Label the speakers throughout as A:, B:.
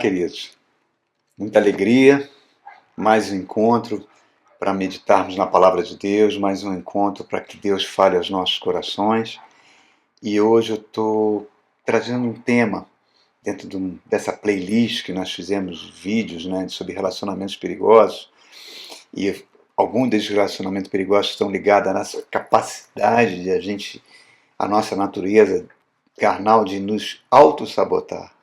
A: queridos, muita alegria, mais um encontro para meditarmos na Palavra de Deus, mais um encontro para que Deus fale aos nossos corações. E hoje eu estou trazendo um tema dentro dessa playlist que nós fizemos vídeos, sobre relacionamentos perigosos. E alguns desses relacionamentos perigosos estão ligados à nossa capacidade de a nossa natureza carnal de nos auto-sabotar,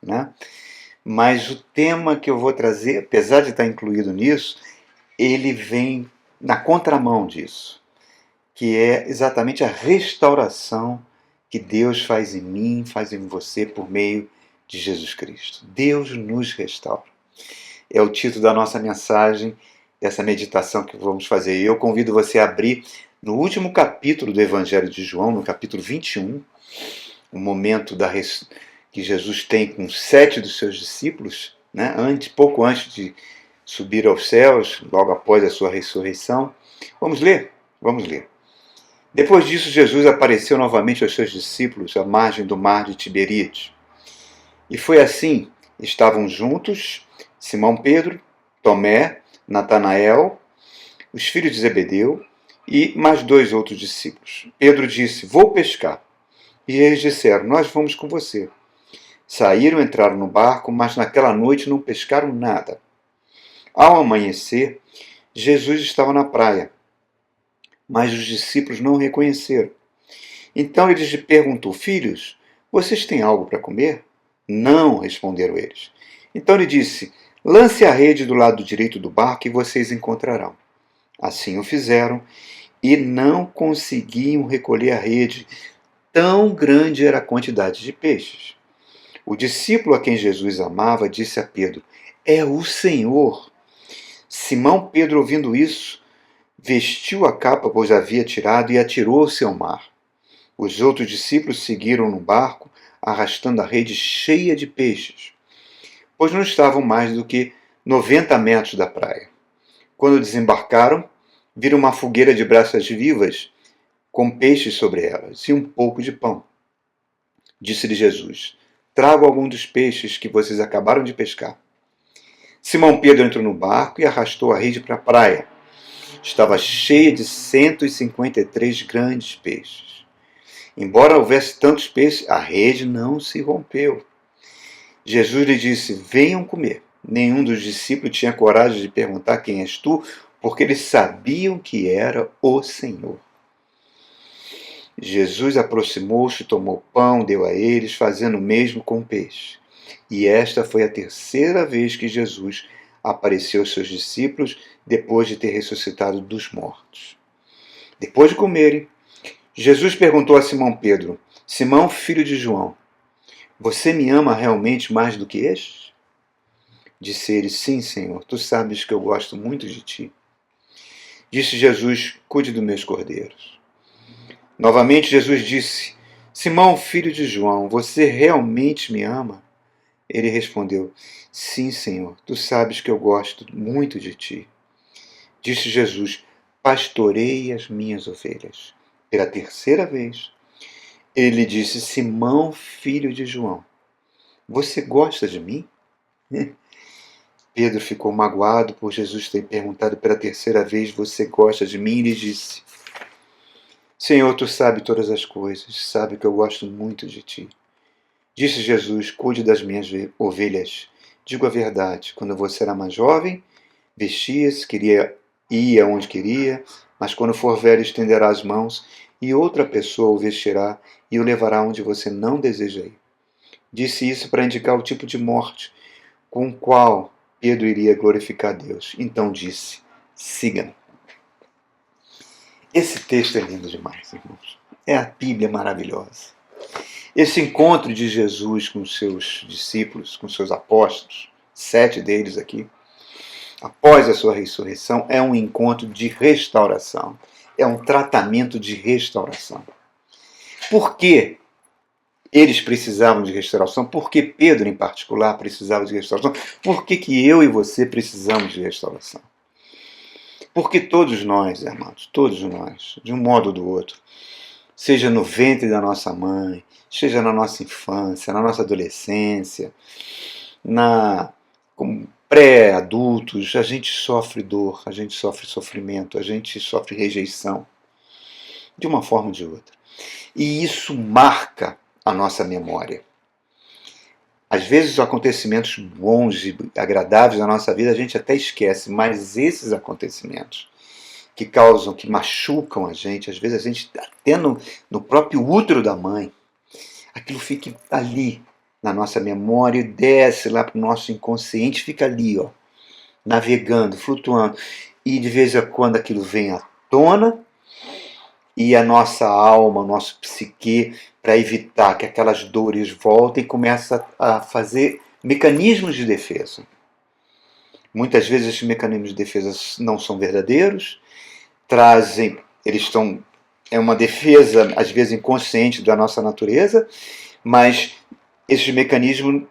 A: Mas o tema que eu vou trazer, apesar de estar incluído nisso, ele vem na contramão disso, que é exatamente a restauração que Deus faz em mim, faz em você por meio de Jesus Cristo. Deus nos restaura. É o título da nossa mensagem, dessa meditação que vamos fazer. Eu convido você a abrir no último capítulo do Evangelho de João, no capítulo 21, o momento que Jesus tem com 7 dos seus discípulos, pouco antes de subir aos céus, logo após a sua ressurreição. Vamos ler? Vamos ler. Depois disso, Jesus apareceu novamente aos seus discípulos à margem do mar de Tiberíades. E foi assim, estavam juntos Simão Pedro, Tomé, Natanael, os filhos de Zebedeu e mais 2 outros discípulos. Pedro disse: "Vou pescar." E eles disseram: "Nós vamos com você." Saíram, entraram no barco, mas naquela noite não pescaram nada. Ao amanhecer, Jesus estava na praia, mas os discípulos não o reconheceram. Então ele lhes perguntou: "Filhos, vocês têm algo para comer?" "Não", responderam eles. Então ele disse: "Lance a rede do lado direito do barco e vocês encontrarão." Assim o fizeram e não conseguiam recolher a rede, tão grande era a quantidade de peixes. O discípulo a quem Jesus amava disse a Pedro: "É o Senhor." Simão Pedro, ouvindo isso, vestiu a capa, pois havia tirado, e atirou-se ao mar. Os outros discípulos seguiram no barco, arrastando a rede cheia de peixes, pois não estavam mais do que 90 metros da praia. Quando desembarcaram, viram uma fogueira de brasas vivas, com peixes sobre elas, e um pouco de pão. Disse-lhe Jesus: "Trago algum dos peixes que vocês acabaram de pescar." Simão Pedro entrou no barco e arrastou a rede para a praia. Estava cheia de 153 grandes peixes. Embora houvesse tantos peixes, a rede não se rompeu. Jesus lhe disse: "Venham comer." Nenhum dos discípulos tinha coragem de perguntar: "Quem és tu?", porque eles sabiam que era o Senhor. Jesus aproximou-se, tomou pão, deu a eles, fazendo o mesmo com o peixe. E esta foi a 3ª vez que Jesus apareceu aos seus discípulos depois de ter ressuscitado dos mortos. Depois de comerem, Jesus perguntou a Simão Pedro: "Simão, filho de João, você me ama realmente mais do que estes?" Disse ele: "Sim, Senhor, tu sabes que eu gosto muito de ti." Disse Jesus: "Cuide dos meus cordeiros." Novamente Jesus disse: "Simão, filho de João, você realmente me ama?" Ele respondeu: "Sim, Senhor, tu sabes que eu gosto muito de ti." Disse Jesus: "Pastoreie as minhas ovelhas." Pela 3ª vez, ele disse: "Simão, filho de João, você gosta de mim?" Pedro ficou magoado por Jesus ter perguntado pela 3ª vez: "Você gosta de mim?" E lhe disse: "Senhor, tu sabes todas as coisas, sabe que eu gosto muito de ti." Disse Jesus: "Cuide das minhas ovelhas. Digo a verdade, quando você era mais jovem, vestia-se, ia onde queria, mas quando for velho estenderá as mãos e outra pessoa o vestirá e o levará onde você não deseja ir." Disse isso para indicar o tipo de morte com o qual Pedro iria glorificar Deus. Então disse: "Siga-me." Esse texto é lindo demais, irmãos. É a Bíblia maravilhosa. Esse encontro de Jesus com seus discípulos, com seus apóstolos, 7 deles aqui, após a sua ressurreição, é um encontro de restauração. É um tratamento de restauração. Por que eles precisavam de restauração? Por que Pedro, em particular, precisava de restauração? Por que eu e você precisamos de restauração? Porque todos nós, irmãos, todos nós, de um modo ou do outro, seja no ventre da nossa mãe, seja na nossa infância, na nossa adolescência, na como pré-adultos, a gente sofre dor, a gente sofre sofrimento, a gente sofre rejeição, de uma forma ou de outra. E isso marca a nossa memória. Às vezes os acontecimentos bons e agradáveis da nossa vida a gente até esquece, mas esses acontecimentos que causam, que machucam a gente, às vezes a gente até no próprio útero da mãe, aquilo fica ali na nossa memória e desce lá para o nosso inconsciente, fica ali, ó, navegando, flutuando. E de vez em quando aquilo vem à tona e a nossa alma, o nosso psique, para evitar que aquelas dores voltem, começa a fazer mecanismos de defesa. Muitas vezes esses mecanismos de defesa não são verdadeiros, é uma defesa às vezes inconsciente da nossa natureza, mas esses mecanismos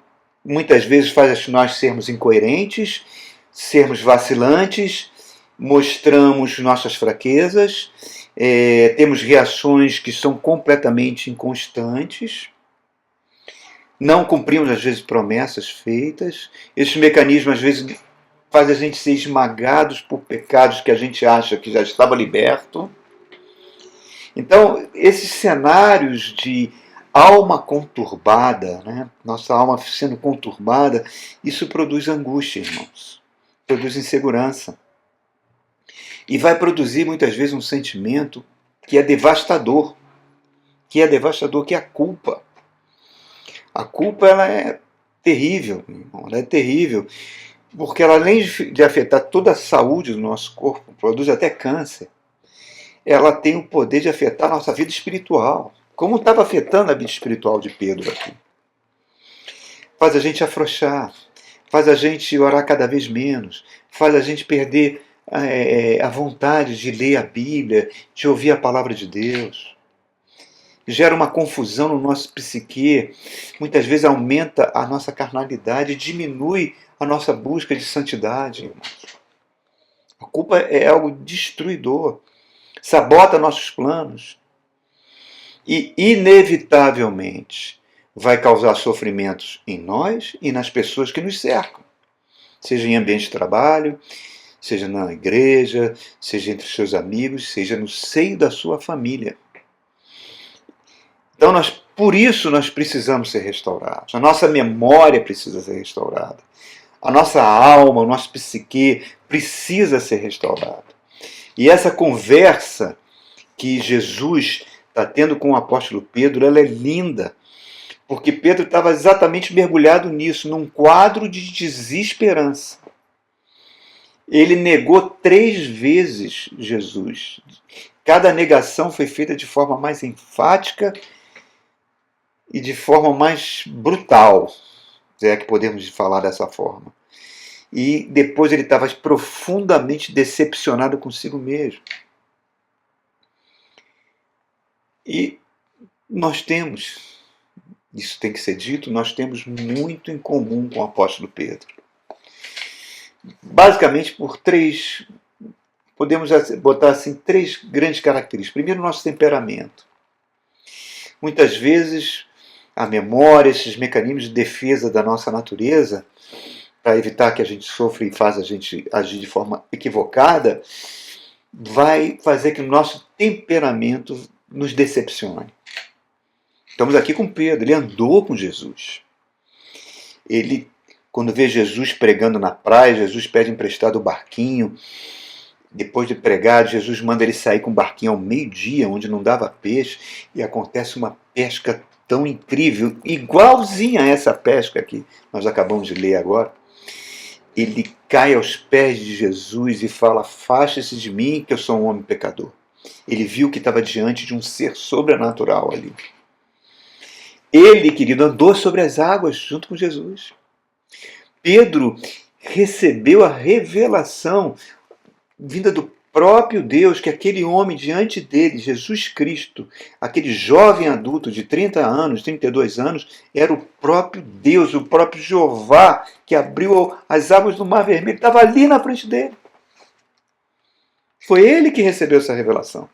A: muitas vezes fazem nós sermos incoerentes, sermos vacilantes, mostramos nossas fraquezas, temos reações que são completamente inconstantes, não cumprimos às vezes promessas feitas, esses mecanismos às vezes fazem a gente ser esmagados por pecados que a gente acha que já estava liberto. Então, esses cenários de alma conturbada, né? Nossa alma sendo conturbada, isso produz angústia, irmãos. Produz insegurança. E vai produzir muitas vezes um sentimento que é devastador. Que é a culpa. A culpa, ela é terrível, irmão. Ela é terrível. Porque ela, além de afetar toda a saúde do nosso corpo, produz até câncer, ela tem o poder de afetar a nossa vida espiritual. Como estava afetando a vida espiritual de Pedro aqui. Faz a gente afrouxar, faz a gente orar cada vez menos, faz a gente perder a vontade de ler a Bíblia, de ouvir a palavra de Deus. Gera uma confusão no nosso psique, muitas vezes aumenta a nossa carnalidade, diminui a nossa busca de santidade, irmãos. A culpa é algo destruidor, sabota nossos planos e, inevitavelmente, vai causar sofrimentos em nós e nas pessoas que nos cercam, seja em ambiente de trabalho, seja na igreja, seja entre seus amigos, seja no seio da sua família. Então, por isso nós precisamos ser restaurados. A nossa memória precisa ser restaurada. A nossa alma, o nosso psique precisa ser restaurado. E essa conversa que Jesus está tendo com o apóstolo Pedro, ela é linda, porque Pedro estava exatamente mergulhado nisso, num quadro de desesperança. Ele negou 3 vezes Jesus. Cada negação foi feita de forma mais enfática e de forma mais brutal, se é que podemos falar dessa forma. E depois ele estava profundamente decepcionado consigo mesmo. E nós temos, isso tem que ser dito, nós temos muito em comum com o apóstolo Pedro. Basicamente por 3, podemos botar assim 3 grandes características. Primeiro, o nosso temperamento. Muitas vezes a memória, esses mecanismos de defesa da nossa natureza, para evitar que a gente sofra e faz a gente agir de forma equivocada, vai fazer que o nosso temperamento nos decepcione. Estamos aqui com Pedro, ele andou com Jesus. Ele, quando vê Jesus pregando na praia, Jesus pede emprestado o barquinho. Depois de pregar, Jesus manda ele sair com o barquinho ao meio-dia, onde não dava peixe, e acontece uma pesca tão incrível, igualzinha a essa pesca que nós acabamos de ler agora. Ele cai aos pés de Jesus e fala: afaste-se de mim, que eu sou um homem pecador. Ele viu que estava diante de um ser sobrenatural ali. Ele, querido, andou sobre as águas junto com Jesus. Pedro recebeu a revelação vinda do próprio Deus, que aquele homem diante dele, Jesus Cristo, aquele jovem adulto de 30 anos, 32 anos, era o próprio Deus, o próprio Jeová, que abriu as águas do Mar Vermelho, estava ali na frente dele. Foi ele que recebeu essa revelação.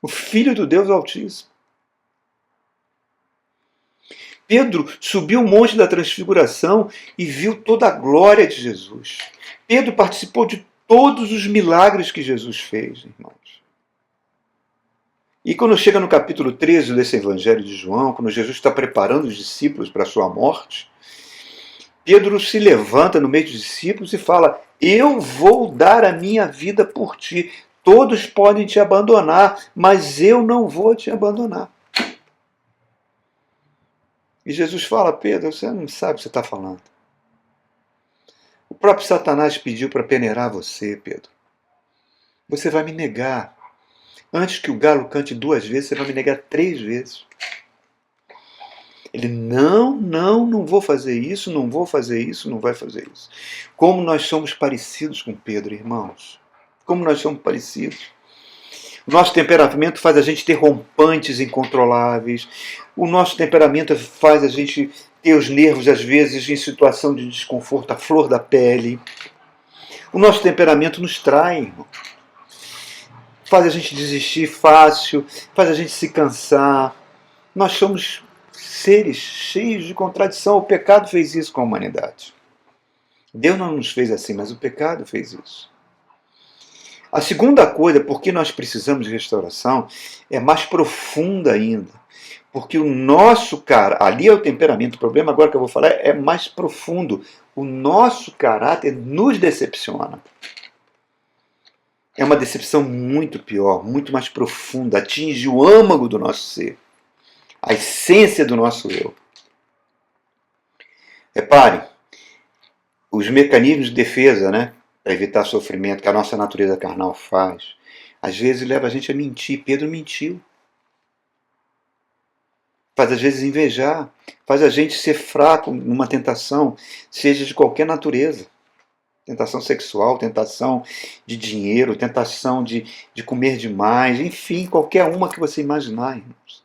A: O Filho do Deus Altíssimo. Pedro subiu o monte da transfiguração e viu toda a glória de Jesus. Pedro participou de todos os milagres que Jesus fez, irmãos. E quando chega no capítulo 13 desse Evangelho de João, quando Jesus está preparando os discípulos para a sua morte, Pedro se levanta no meio dos discípulos e fala: eu vou dar a minha vida por ti. Todos podem te abandonar, mas eu não vou te abandonar. E Jesus fala: Pedro, você não sabe o que você está falando. O próprio Satanás pediu para peneirar você, Pedro. Você vai me negar. Antes que o galo cante 2 vezes, você vai me negar 3 vezes. Ele, não vou fazer isso, não vou fazer isso, não vai fazer isso. Como nós somos parecidos com Pedro, irmãos. Como nós somos parecidos. O nosso temperamento faz a gente ter rompantes incontroláveis. O nosso temperamento faz a gente ter os nervos, às vezes, em situação de desconforto, à flor da pele. O nosso temperamento nos trai, irmão. Faz a gente desistir fácil, faz a gente se cansar. Nós somos seres cheios de contradição. O pecado fez isso com a humanidade. Deus não nos fez assim, mas o pecado fez isso. A segunda coisa, por que nós precisamos de restauração, é mais profunda ainda. Porque o nosso caráter, ali é o temperamento, o problema agora que eu vou falar é mais profundo. O nosso caráter nos decepciona. É uma decepção muito pior, muito mais profunda, atinge o âmago do nosso ser, a essência do nosso eu. Reparem, os mecanismos de defesa, né, para evitar sofrimento que a nossa natureza carnal faz, às vezes leva a gente a mentir. Pedro mentiu. Faz às vezes invejar, faz a gente ser fraco numa tentação, seja de qualquer natureza. Tentação sexual, tentação de dinheiro, tentação de comer demais, enfim, qualquer uma que você imaginar, irmãos.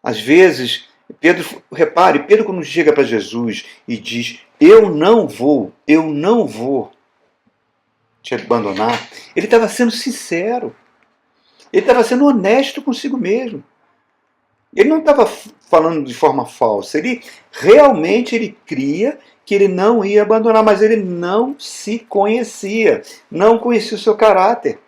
A: Às vezes, repare, Pedro quando chega para Jesus e diz, eu não vou te abandonar, ele estava sendo sincero, ele estava sendo honesto consigo mesmo. Ele não estava falando de forma falsa, ele realmente cria que ele não ia abandonar, mas ele não se conhecia, não conhecia o seu caráter.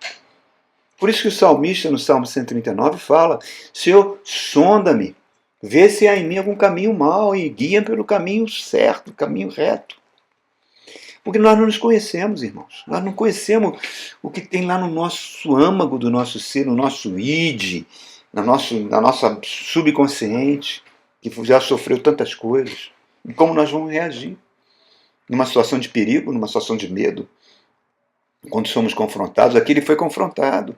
A: Por isso que o salmista, no Salmo 139, fala, Senhor, sonda-me, vê se há em mim algum caminho mau e guia pelo caminho certo, caminho reto. Porque nós não nos conhecemos, irmãos. Nós não conhecemos o que tem lá no nosso âmago do nosso ser, no nosso id, na nossa subconsciente, que já sofreu tantas coisas. E como nós vamos reagir numa situação de perigo, numa situação de medo, quando somos confrontados. Aqui ele foi confrontado.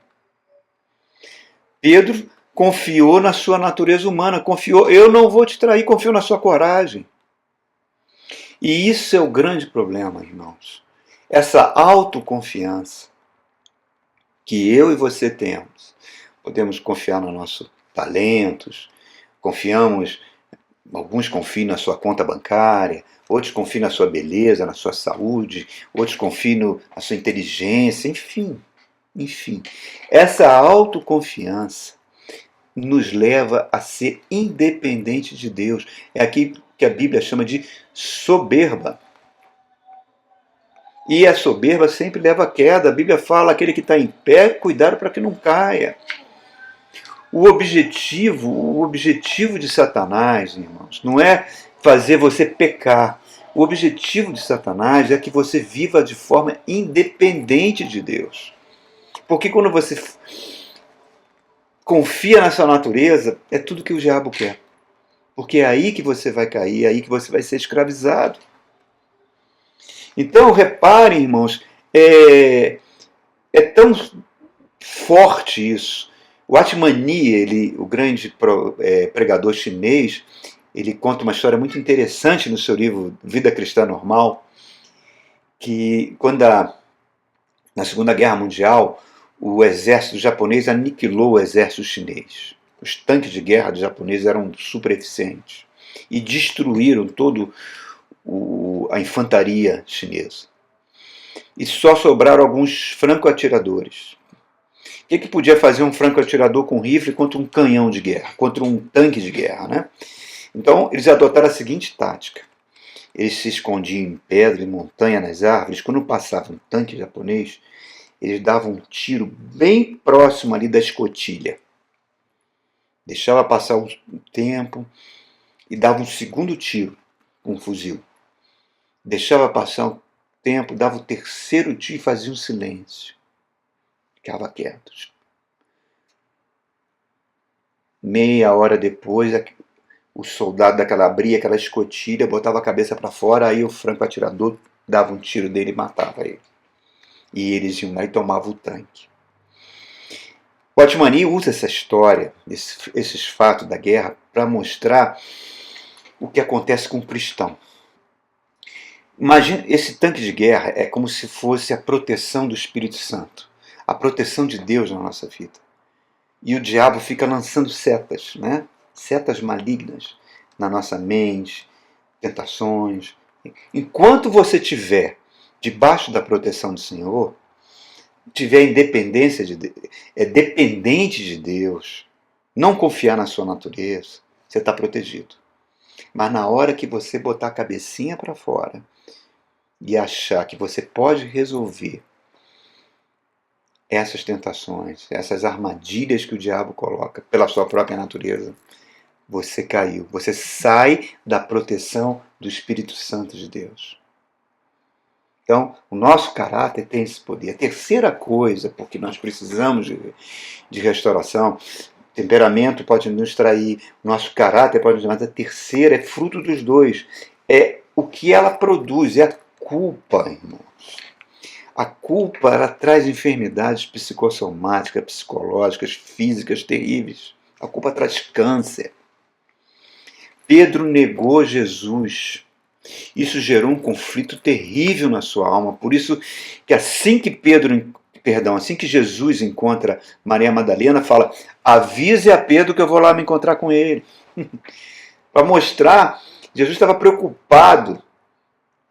A: Pedro confiou na sua natureza humana, confiou, eu não vou te trair, confiou na sua coragem. E isso é o grande problema, irmãos. Essa autoconfiança que eu e você temos. Podemos confiar nos nossos talentos, alguns confiam na sua conta bancária, outros confiam na sua beleza, na sua saúde, outros confiam na sua inteligência, enfim. Essa autoconfiança nos leva a ser independente de Deus. É aqui que a Bíblia chama de soberba. E a soberba sempre leva à queda. A Bíblia fala, aquele que está em pé, cuidado para que não caia. O objetivo de Satanás, irmãos, não é fazer você pecar. O objetivo de Satanás é que você viva de forma independente de Deus. Porque quando você confia na sua natureza, é tudo que o diabo quer. Porque é aí que você vai cair, é aí que você vai ser escravizado. Então, reparem, irmãos, é tão forte isso. O Atmani, o grande pregador chinês, ele conta uma história muito interessante no seu livro Vida Cristã Normal, que quando na Segunda Guerra Mundial, o exército japonês aniquilou o exército chinês. Os tanques de guerra dos japoneses eram super eficientes e destruíram toda a infantaria chinesa. E só sobraram alguns franco-atiradores. O que podia fazer um franco-atirador com rifle contra um canhão de guerra, contra um tanque de guerra, né? Então, eles adotaram a seguinte tática. Eles se escondiam em pedra, em montanha, nas árvores. Quando passava um tanque japonês, eles davam um tiro bem próximo ali da escotilha. Deixava passar um tempo e dava um segundo tiro com um fuzil. Deixava passar um tempo, dava o terceiro tiro e fazia um silêncio. Ficava quietos. Meia hora depois, o soldado abria aquela escotilha, botava a cabeça para fora, aí o franco-atirador dava um tiro dele e matava ele. E eles iam lá e tomavam o tanque. O Otmani usa essa história, esses fatos da guerra, para mostrar o que acontece com o cristão. Imagina, esse tanque de guerra é como se fosse a proteção do Espírito Santo, a proteção de Deus na nossa vida. E o diabo fica lançando setas, né? Setas malignas na nossa mente, tentações. Enquanto você estiver debaixo da proteção do Senhor, tiver dependente de Deus, não confiar na sua natureza, você está protegido. Mas na hora que você botar a cabecinha para fora e achar que você pode resolver essas tentações, essas armadilhas que o diabo coloca pela sua própria natureza, você caiu. Você sai da proteção do Espírito Santo de Deus. Então, o nosso caráter tem esse poder. A terceira coisa, porque nós precisamos de restauração, temperamento pode nos trair, nosso caráter pode nos trair, mas a terceira é fruto dos dois. É o que ela produz, é a culpa, irmãos. A culpa, ela traz enfermidades psicossomáticas, psicológicas, físicas terríveis. A culpa traz câncer. Pedro negou Jesus. Isso gerou um conflito terrível na sua alma. Por isso que assim que Jesus encontra Maria Madalena, fala: avise a Pedro que eu vou lá me encontrar com ele. Para mostrar, Jesus estava preocupado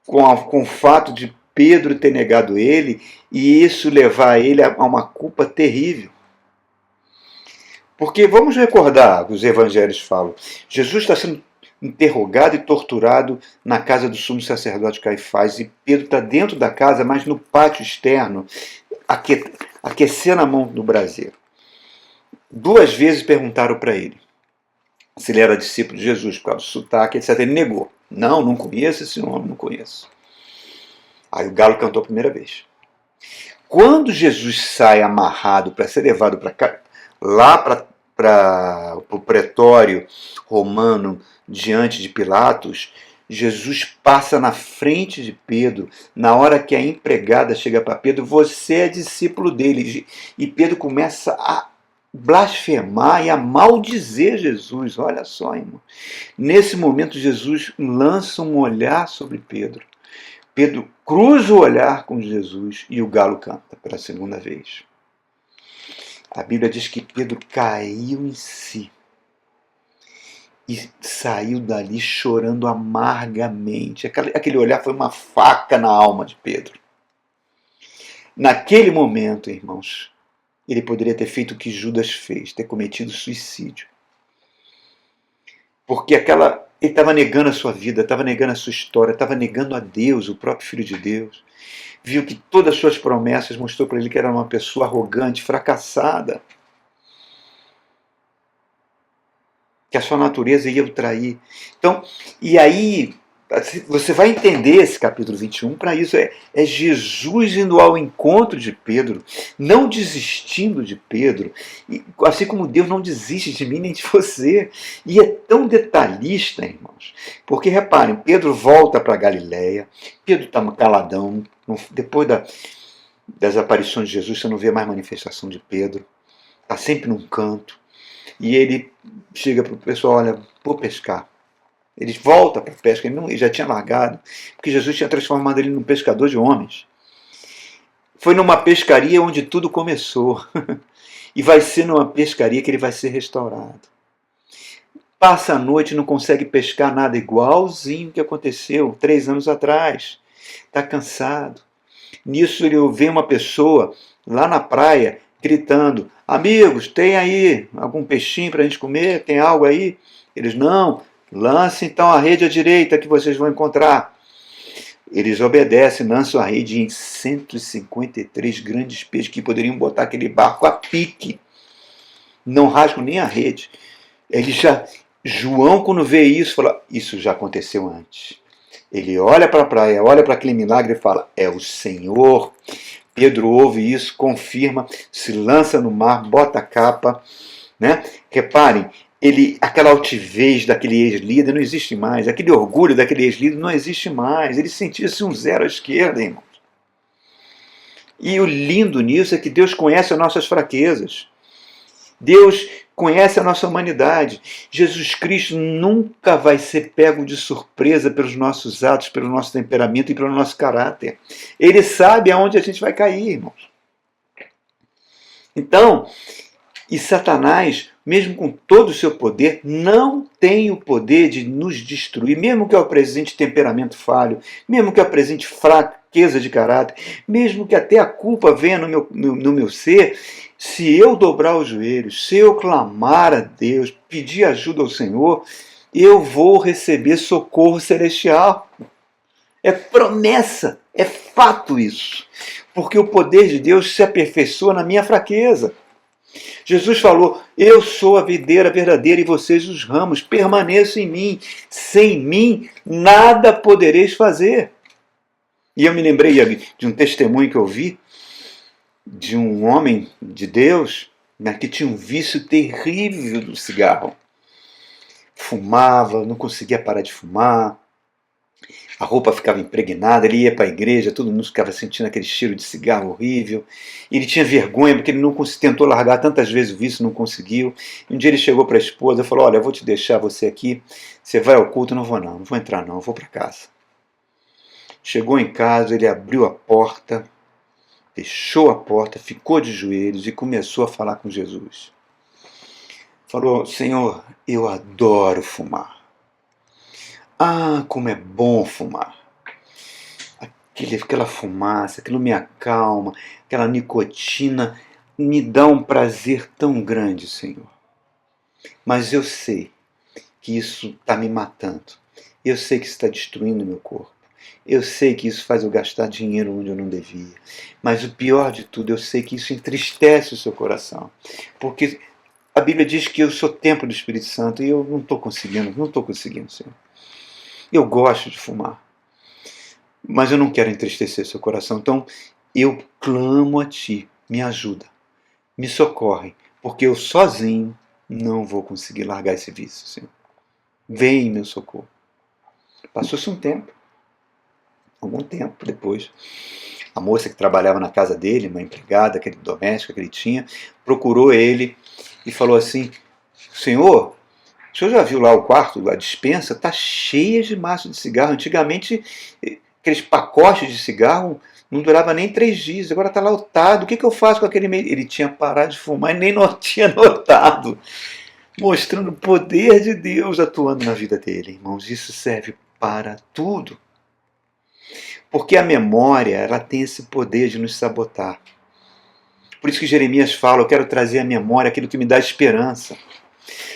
A: com o fato de Pedro ter negado ele e isso levar ele a uma culpa terrível. Porque vamos recordar o que os evangelhos falam. Jesus está sendo interrogado e torturado na casa do sumo sacerdote Caifás, e Pedro está dentro da casa, mas no pátio externo, aquecendo a mão no braseiro. 2 vezes perguntaram para ele se ele era discípulo de Jesus, por causa do sotaque, etc. Ele negou. Não conheço esse homem, não conheço. Aí o galo cantou a primeira vez. Quando Jesus sai amarrado para ser levado lá para o pretório romano, diante de Pilatos, Jesus passa na frente de Pedro, na hora que a empregada chega para Pedro: você é discípulo dele. E Pedro começa a blasfemar e a maldizer Jesus. Olha só, irmão. Nesse momento, Jesus lança um olhar sobre Pedro. Pedro cruza o olhar com Jesus e o galo canta pela segunda vez. A Bíblia diz que Pedro caiu em si e saiu dali chorando amargamente. Aquele olhar foi uma faca na alma de Pedro. Naquele momento, irmãos, ele poderia ter feito o que Judas fez, ter cometido suicídio. Porque ele estava negando a sua vida, estava negando a sua história, estava negando a Deus, o próprio Filho de Deus. Viu que todas as suas promessas mostrou para ele que era uma pessoa arrogante, fracassada. Que a sua natureza ia o trair. Então, e aí, você vai entender esse capítulo 21 para isso. É Jesus indo ao encontro de Pedro, não desistindo de Pedro, e, assim como Deus não desiste de mim nem de você. E é tão detalhista, irmãos. Porque, reparem, Pedro volta para Galiléia, Pedro está caladão. Depois das aparições de Jesus, você não vê mais manifestação de Pedro. Está sempre num canto. E ele chega para o pessoal: olha, vou pescar. Ele volta para a pesca, ele já tinha largado, porque Jesus tinha transformado ele num pescador de homens. Foi numa pescaria onde tudo começou. E vai ser numa pescaria que ele vai ser restaurado. Passa a noite e não consegue pescar nada, igualzinho que aconteceu 3 anos atrás. Está cansado. Nisso ele vê uma pessoa lá na praia gritando: amigos, tem aí algum peixinho para a gente comer? Tem algo aí? Eles: não, lance então a rede à direita que vocês vão encontrar. Eles obedecem, lançam a rede em 153 grandes peixes que poderiam botar aquele barco a pique. Não rasgam nem a rede. João, quando vê isso, fala: isso já aconteceu antes. Ele olha para a praia, olha para aquele milagre e fala: é o Senhor. Pedro ouve isso, confirma, se lança no mar, bota a capa, né? Reparem, aquela altivez daquele ex-líder não existe mais, aquele orgulho daquele ex-líder não existe mais. Ele sentia-se um zero à esquerda, irmão. E o lindo nisso é que Deus conhece as nossas fraquezas. Deus conhece a nossa humanidade. Jesus Cristo nunca vai ser pego de surpresa pelos nossos atos, pelo nosso temperamento e pelo nosso caráter. Ele sabe aonde a gente vai cair, irmãos. Então, e Satanás, mesmo com todo o seu poder, não tem o poder de nos destruir, mesmo que eu apresente temperamento falho, mesmo que eu apresente fraqueza de caráter, mesmo que até a culpa venha no meu ser. Se eu dobrar os joelhos, se eu clamar a Deus, pedir ajuda ao Senhor, eu vou receber socorro celestial. É promessa, é fato isso. Porque o poder de Deus se aperfeiçoa na minha fraqueza. Jesus falou: eu sou a videira verdadeira e vocês os ramos, permaneçam em mim. Sem mim, nada podereis fazer. E eu me lembrei de um testemunho que eu vi, de um homem de Deus, né, que tinha um vício terrível do cigarro. Fumava, não conseguia parar de fumar, a roupa ficava impregnada, ele ia para a igreja, todo mundo ficava sentindo aquele cheiro de cigarro horrível. Ele tinha vergonha porque ele não tentou largar tantas vezes o vício, não conseguiu. Um dia ele chegou para a esposa e falou: olha, eu vou te deixar você aqui, você vai ao culto? Não vou não vou entrar não, eu vou para casa. Chegou em casa, ele abriu a porta, fechou a porta, ficou de joelhos e começou a falar com Jesus. Falou: Senhor, eu adoro fumar. Ah, como é bom fumar. Aquela fumaça, aquilo me acalma, aquela nicotina me dá um prazer tão grande, Senhor. Mas eu sei que isso está me matando. Eu sei que isso está destruindo meu corpo. Eu sei que isso faz eu gastar dinheiro onde eu não devia. Mas o pior de tudo, eu sei que isso entristece o seu coração. Porque a Bíblia diz que eu sou templo do Espírito Santo e eu não estou conseguindo, Senhor. Eu gosto de fumar. Mas eu não quero entristecer seu coração. Então, eu clamo a Ti. Me ajuda. Me socorre. Porque eu sozinho não vou conseguir largar esse vício, Senhor. Vem em meu socorro. Passou-se um tempo. Algum tempo depois, a moça que trabalhava na casa dele, uma empregada, aquele doméstica que ele tinha, procurou ele e falou assim: Senhor, o senhor já viu lá o quarto, a despensa? Está cheia de maço de cigarro. Antigamente, aqueles pacotes de cigarro não durava nem 3 dias, agora está lotado. O que eu faço com aquele meio? Ele tinha parado de fumar e nem tinha notado. Mostrando o poder de Deus atuando na vida dele, irmãos. Isso serve para tudo. Porque a memória, ela tem esse poder de nos sabotar. Por isso que Jeremias fala: eu quero trazer à memória aquilo que me dá esperança.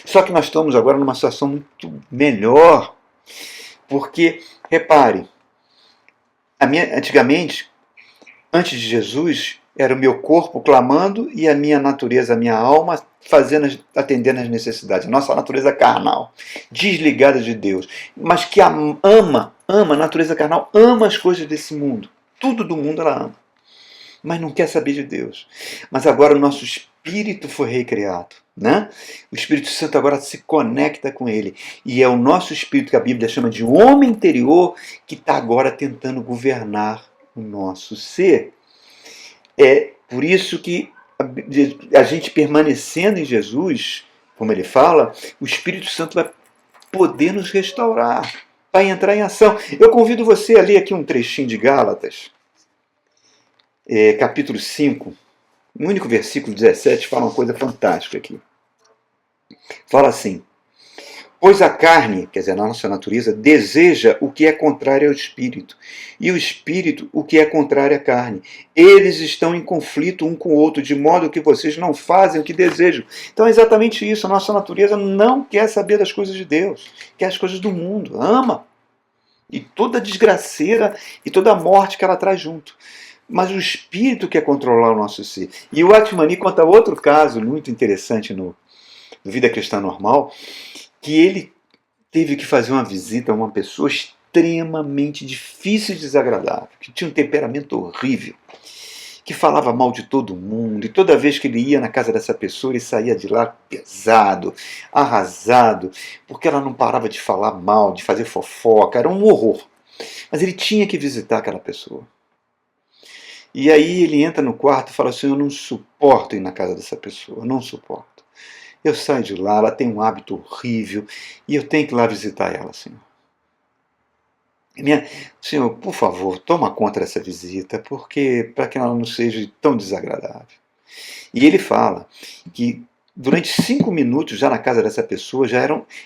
A: Só que nós estamos agora numa situação muito melhor. Porque, repare, antigamente, antes de Jesus, era o meu corpo clamando e a minha natureza, a minha alma, atendendo às necessidades. A nossa natureza carnal, desligada de Deus. Mas que ama a natureza carnal, ama as coisas desse mundo. Tudo do mundo ela ama. Mas não quer saber de Deus. Mas agora o nosso espírito foi recriado. Né? O Espírito Santo agora se conecta com ele. E é o nosso espírito que a Bíblia chama de homem interior que está agora tentando governar o nosso ser. É por isso que a gente permanecendo em Jesus, como ele fala, o Espírito Santo vai poder nos restaurar, vai entrar em ação. Eu convido você a ler aqui um trechinho de Gálatas, capítulo 5, o único versículo 17 fala uma coisa fantástica aqui. Fala assim: Pois a carne, quer dizer, a nossa natureza, deseja o que é contrário ao espírito, e o espírito o que é contrário à carne. Eles estão em conflito um com o outro, de modo que vocês não fazem o que desejam. Então é exatamente isso. A nossa natureza não quer saber das coisas de Deus, quer as coisas do mundo, ama. E toda a desgraceira e toda a morte que ela traz junto. Mas o espírito quer controlar o nosso ser. E o Atmani conta outro caso muito interessante no Vida Cristã Normal, que ele teve que fazer uma visita a uma pessoa extremamente difícil e desagradável, que tinha um temperamento horrível, que falava mal de todo mundo, e toda vez que ele ia na casa dessa pessoa, ele saía de lá pesado, arrasado, porque ela não parava de falar mal, de fazer fofoca, era um horror. Mas ele tinha que visitar aquela pessoa. E aí ele entra no quarto e fala assim: eu não suporto ir na casa dessa pessoa, eu não suporto. Eu saio de lá, ela tem um hábito horrível e eu tenho que ir lá visitar ela, Senhor. Senhor, por favor, toma conta dessa visita, porque para que ela não seja tão desagradável. E ele fala que durante 5 minutos já na casa dessa pessoa,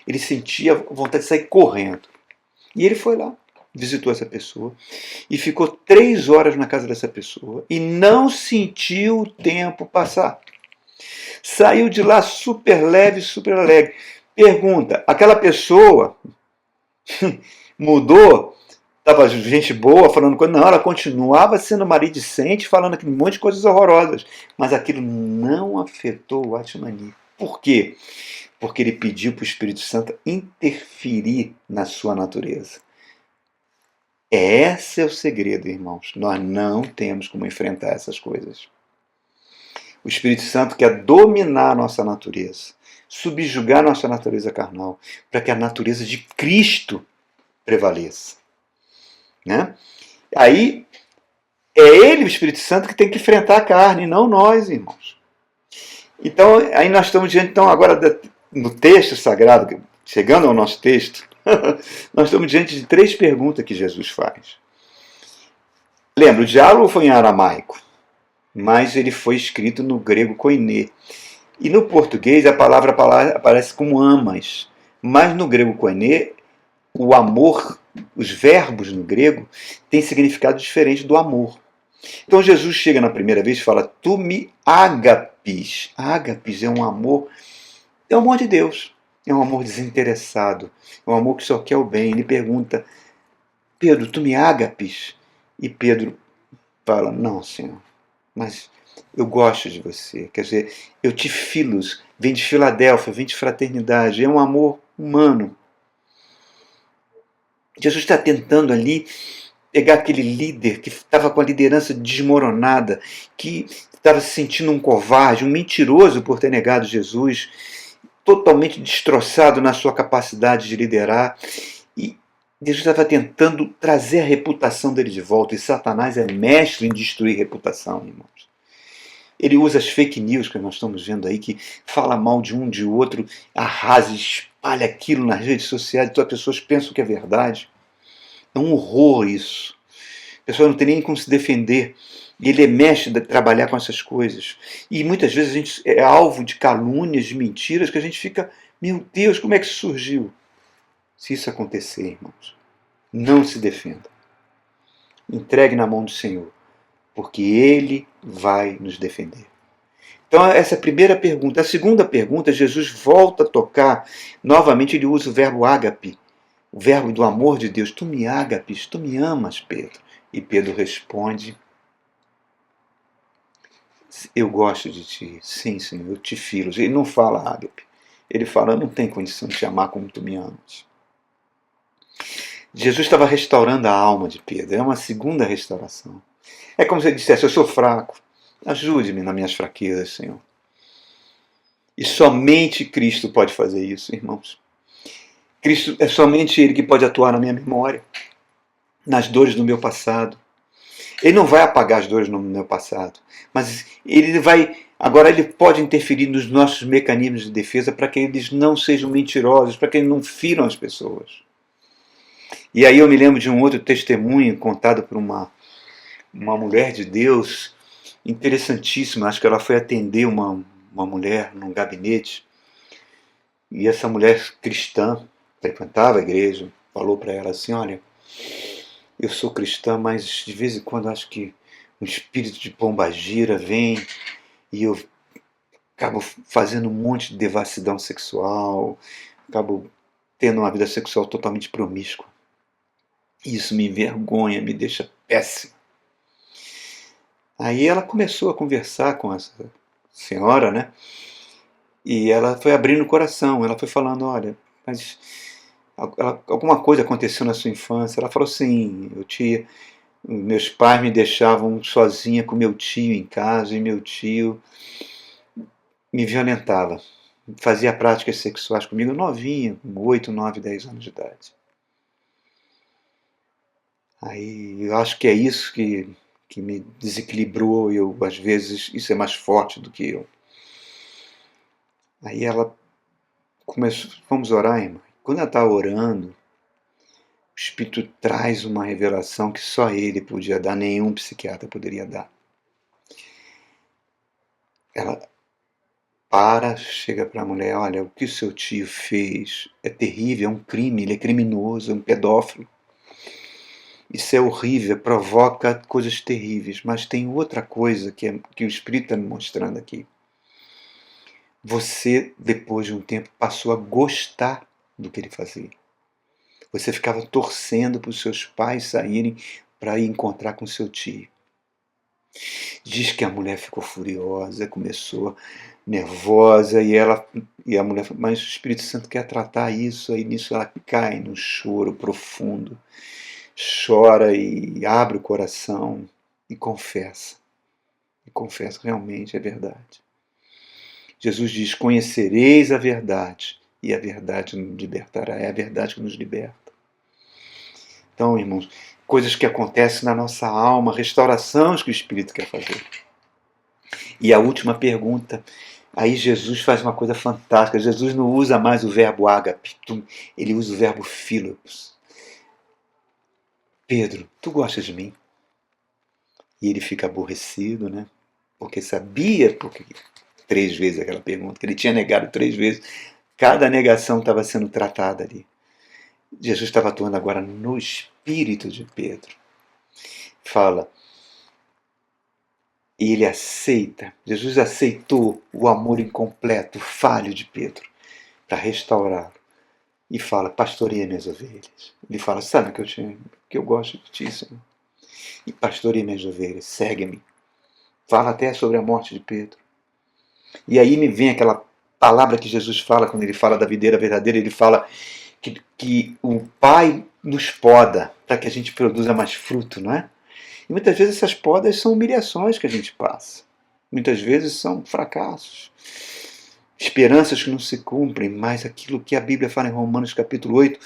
A: ele sentia vontade de sair correndo. E ele foi lá, visitou essa pessoa e ficou 3 horas na casa dessa pessoa e não sentiu o tempo passar. Saiu de lá super leve, super alegre. Pergunta, aquela pessoa mudou? Estava gente boa falando coisa. Não, ela continuava sendo maledicente, falando aquele monte de coisas horrorosas. Mas aquilo não afetou o Atmani. Por quê? Porque ele pediu para o Espírito Santo interferir na sua natureza. Esse é o segredo, irmãos. Nós não temos como enfrentar essas coisas. O Espírito Santo quer dominar a nossa natureza, subjugar a nossa natureza carnal, para que a natureza de Cristo prevaleça. Né? Aí é ele, o Espírito Santo, que tem que enfrentar a carne, não nós, irmãos. Então, aí nós estamos diante, então, agora no texto sagrado, chegando ao nosso texto, nós estamos diante de 3 perguntas que Jesus faz. Lembra, o diálogo foi em aramaico, mas ele foi escrito no grego koiné. E no português a palavra aparece como amas, mas no grego koiné o amor, os verbos no grego, têm significado diferente do amor. Então Jesus chega na primeira vez e fala: tu me agapis. Agapis é um amor de Deus. É um amor desinteressado. É um amor que só quer o bem. Ele pergunta: Pedro, tu me agapis? E Pedro fala: não, Senhor, mas eu gosto de você. Quer dizer, eu te filos. Vem de Filadélfia, vem de fraternidade. É um amor humano. Jesus está tentando ali pegar aquele líder que estava com a liderança desmoronada, que estava se sentindo um covarde, um mentiroso por ter negado Jesus, totalmente destroçado na sua capacidade de liderar. E Jesus estava tentando trazer a reputação dele de volta. E Satanás é mestre em destruir reputação, irmãos. Ele usa as fake news que nós estamos vendo aí, que fala mal de um, de outro, arrasa, espalha aquilo nas redes sociais, então as pessoas pensam que é verdade. É um horror isso. A pessoa não tem nem como se defender. E ele é mestre de trabalhar com essas coisas. E muitas vezes a gente é alvo de calúnias, de mentiras, que a gente fica, meu Deus, como é que isso surgiu? Se isso acontecer, irmãos, não se defenda. Entregue na mão do Senhor, porque Ele vai nos defender. Então essa é a primeira pergunta. A segunda pergunta, Jesus volta a tocar, novamente ele usa o verbo ágape, o verbo do amor de Deus. Tu me agapes, tu me amas, Pedro. E Pedro responde: eu gosto de ti, sim, Senhor, eu te filo. Ele não fala ágape, ele fala: eu não tenho condição de te amar como tu me amas. Jesus estava restaurando a alma de Pedro, é uma segunda restauração. É como se ele dissesse: eu sou fraco, ajude-me nas minhas fraquezas, Senhor. E somente Cristo pode fazer isso, irmãos. Cristo é somente Ele que pode atuar na minha memória, nas dores do meu passado. Ele não vai apagar as dores no meu passado, mas agora ele pode interferir nos nossos mecanismos de defesa para que eles não sejam mentirosos, para que eles não firam as pessoas. E aí eu me lembro de um outro testemunho contado por uma mulher de Deus, interessantíssima. Acho que ela foi atender uma mulher num gabinete. E essa mulher cristã, frequentava a igreja, falou para ela assim: olha, eu sou cristã, mas de vez em quando acho que um espírito de pombagira vem e eu acabo fazendo um monte de devassidão sexual, acabo tendo uma vida sexual totalmente promíscua. Isso me envergonha, me deixa péssimo. Aí ela começou a conversar com essa senhora, né? E ela foi abrindo o coração, ela foi falando: olha, mas alguma coisa aconteceu na sua infância. Ela falou assim: meus pais me deixavam sozinha com meu tio em casa e meu tio me violentava, fazia práticas sexuais comigo novinha, com 8, 9, 10 anos de idade. Aí eu acho que é isso que me desequilibrou, e eu, às vezes, isso é mais forte do que eu. Aí ela começou: vamos orar, irmã. Quando ela está orando, o Espírito traz uma revelação que só ele podia dar, nenhum psiquiatra poderia dar. Ela chega para a mulher: olha, o que o seu tio fez é terrível, é um crime, ele é criminoso, é um pedófilo. Isso é horrível, provoca coisas terríveis, mas tem outra coisa que o Espírito está me mostrando aqui. Você, depois de um tempo, passou a gostar do que ele fazia. Você ficava torcendo para os seus pais saírem para ir encontrar com seu tio. Diz que a mulher ficou furiosa, começou nervosa, e a mulher falou: mas o Espírito Santo quer tratar isso. Aí nisso ela cai num choro profundo, chora e abre o coração e confessa. E confessa: realmente é verdade. Jesus diz: conhecereis a verdade, e a verdade nos libertará. É a verdade que nos liberta. Então, irmãos, coisas que acontecem na nossa alma, restaurações que o Espírito quer fazer. E a última pergunta, aí Jesus faz uma coisa fantástica. Jesus não usa mais o verbo ágape, ele usa o verbo philos. Pedro, tu gostas de mim? E ele fica aborrecido, né? Porque sabia, porque 3 vezes aquela pergunta, que ele tinha negado 3 vezes. Cada negação estava sendo tratada ali. Jesus estava atuando agora no espírito de Pedro. Fala, e ele aceita, Jesus aceitou o amor incompleto, falho de Pedro, para restaurá-lo. E fala: pastoreia minhas ovelhas. Ele fala: sabe que eu gosto de ti, Senhor. E pastoreia minhas ovelhas, segue-me. Fala até sobre a morte de Pedro. E aí me vem aquela palavra que Jesus fala, quando ele fala da videira verdadeira, ele fala que o Pai nos poda para que a gente produza mais fruto, não é? E muitas vezes essas podas são humilhações que a gente passa. Muitas vezes são fracassos, esperanças que não se cumprem, mas aquilo que a Bíblia fala em Romanos capítulo 8,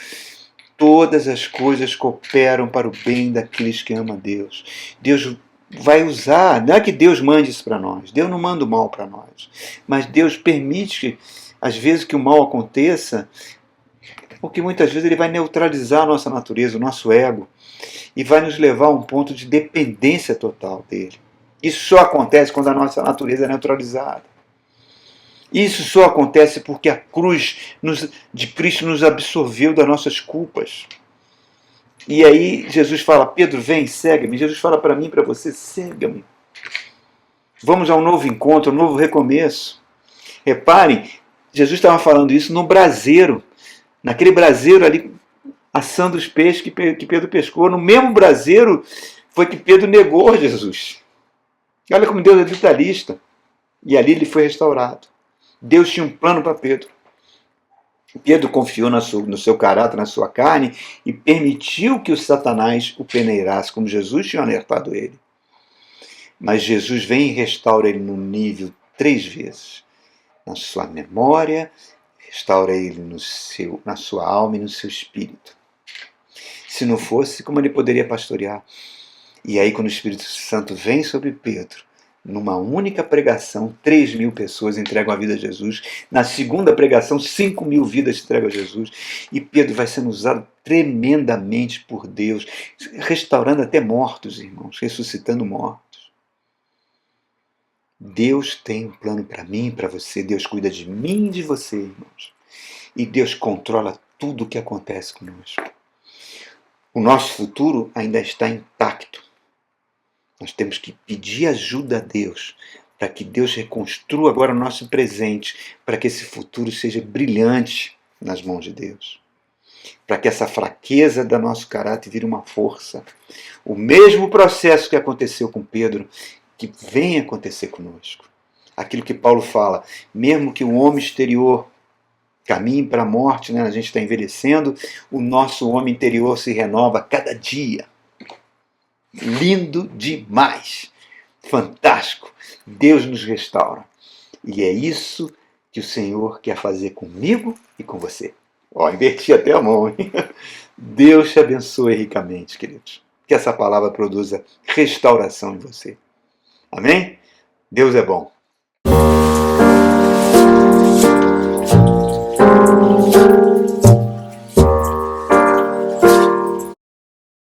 A: todas as coisas cooperam para o bem daqueles que amam a Deus. Deus vai usar, não é que Deus mande isso para nós, Deus não manda o mal para nós, mas Deus permite que, às vezes, que o mal aconteça, porque muitas vezes ele vai neutralizar a nossa natureza, o nosso ego, e vai nos levar a um ponto de dependência total dele. Isso só acontece quando a nossa natureza é neutralizada. Isso só acontece porque a cruz de Cristo nos absorveu das nossas culpas. E aí Jesus fala: Pedro, vem, segue-me. Jesus fala para mim e para você: segue-me. Vamos a um novo encontro, um novo recomeço. Reparem, Jesus estava falando isso no braseiro. Naquele braseiro ali, assando os peixes que Pedro pescou. No mesmo braseiro foi que Pedro negou Jesus. Olha como Deus é detalhista. E ali ele foi restaurado. Deus tinha um plano para Pedro. Pedro confiou no seu caráter, na sua carne, e permitiu que o Satanás o peneirasse, como Jesus tinha alertado ele. Mas Jesus vem e restaura ele no nível 3 vezes. Na sua memória, restaura ele na sua alma e no seu espírito. Se não fosse, como ele poderia pastorear? E aí, quando o Espírito Santo vem sobre Pedro, numa única pregação, 3.000 pessoas entregam a vida a Jesus. Na segunda pregação, 5.000 vidas entregam a Jesus. E Pedro vai sendo usado tremendamente por Deus, restaurando até mortos, irmãos, ressuscitando mortos. Deus tem um plano para mim e para você. Deus cuida de mim e de você, irmãos. E Deus controla tudo o que acontece conosco. O nosso futuro ainda está intacto. Nós temos que pedir ajuda a Deus, para que Deus reconstrua agora o nosso presente, para que esse futuro seja brilhante nas mãos de Deus. Para que essa fraqueza do nosso caráter vire uma força. O mesmo processo que aconteceu com Pedro, que venha acontecer conosco. Aquilo que Paulo fala, mesmo que o homem exterior caminhe para a morte, né? A gente está envelhecendo, o nosso homem interior se renova a cada dia. Lindo demais, fantástico. Deus nos restaura. E é isso que o Senhor quer fazer comigo e com você. Ó, inverti até a mão, hein? Deus te abençoe ricamente, queridos. Que essa palavra produza restauração em você. Amém? Deus é bom.